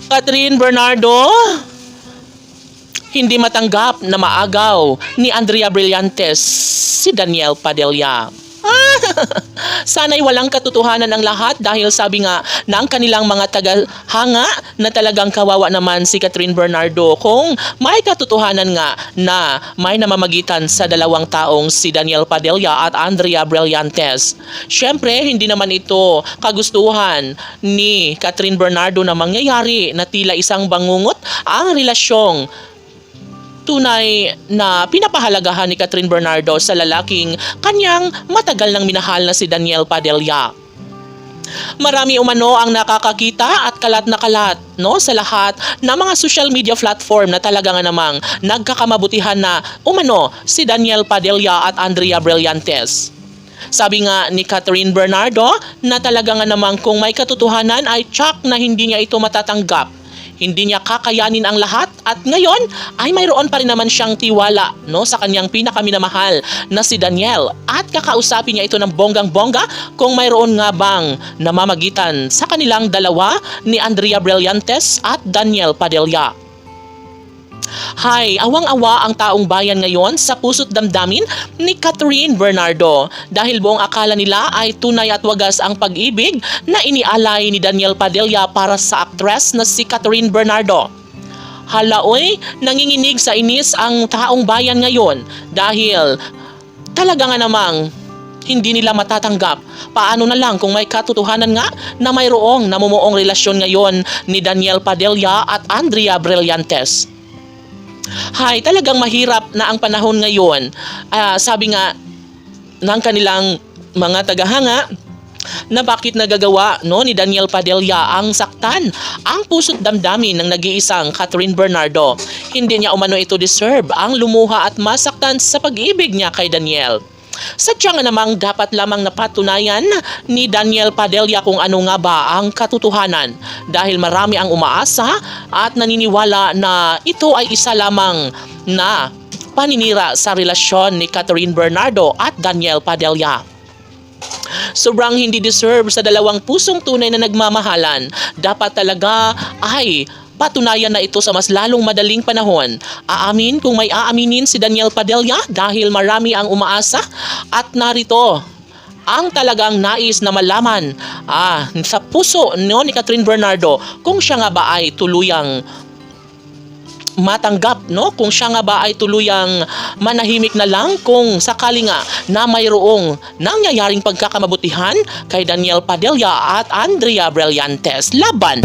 Catherine Bernardo, hindi matanggap na maagaw ni Andrea Brillantes si Daniel Padilla. Sana'y walang katotohanan ang lahat dahil sabi nga ng kanilang mga tagahanga na talagang kawawa naman si Catherine Bernardo kung may katotohanan nga na may namamagitan sa dalawang taong si Daniel Padilla at Andrea Brillantes. Siyempre, hindi naman ito kagustuhan ni Catherine Bernardo na mangyayari na tila isang bangungot ang relasyong tunay na pinapahalagahan ni Catherine Bernardo sa lalaking kanyang matagal nang minahal na si Daniel Padilla. Marami umano ang nakakakita at kalat na kalat sa lahat ng mga social media platform na talaga nga namang nagkakamabutihan na umano si Daniel Padilla at Andrea Brillantes. Sabi nga ni Catherine Bernardo na talaga nga namang kung may katotohanan ay tsak na hindi niya ito matatanggap. Hindi niya kakayanin ang lahat at ngayon ay mayroon pa rin naman siyang tiwala sa kanyang pinakaminamahal na si Daniel at kakausapin niya ito ng bonggang-bongga kung mayroon nga bang namamagitan sa kanilang dalawa ni Andrea Brillantes at Daniel Padilla. Hay, awang-awa ang taong bayan ngayon sa puso't damdamin ni Catherine Bernardo dahil buong akala nila ay tunay at wagas ang pag-ibig na inialay ni Daniel Padilla para sa aktres na si Catherine Bernardo. Halaoy, nanginginig sa inis ang taong bayan ngayon dahil talaga nga namang hindi nila matatanggap. Paano na lang kung may katotohanan nga na mayroong namumuong relasyon ngayon ni Daniel Padilla at Andrea Brillantes. Hay, talagang mahirap na ang panahon ngayon. Sabi nga ng kanilang mga tagahanga na bakit nagagawa ni Daniel Padilla ang saktan ang puso't damdamin ng nag-iisang Catherine Bernardo. Hindi niya umano ito deserve ang lumuha at masaktan sa pag-ibig niya kay Daniel. Sadya nga namang dapat lamang napatunayan ni Daniel Padilla kung ano nga ba ang katotohanan dahil marami ang umaasa at naniniwala na ito ay isa lamang na paninira sa relasyon ni Catherine Bernardo at Daniel Padilla. Sobrang hindi deserve sa dalawang pusong tunay na nagmamahalan. Dapat talaga ay patunayan na ito sa mas lalong madaling panahon. Aamin kung may aaminin si Daniel Padilla dahil marami ang umaasa at narito ang talagang nais na malaman sa puso ni Catherine Bernardo kung siya nga ba ay tuluyang matanggap, kung siya nga ba ay tuluyang manahimik na lang kung sakali nga na mayroong nangyayaring pagkakamabutihan kay Daniel Padilla at Andrea Brillantes. Laban!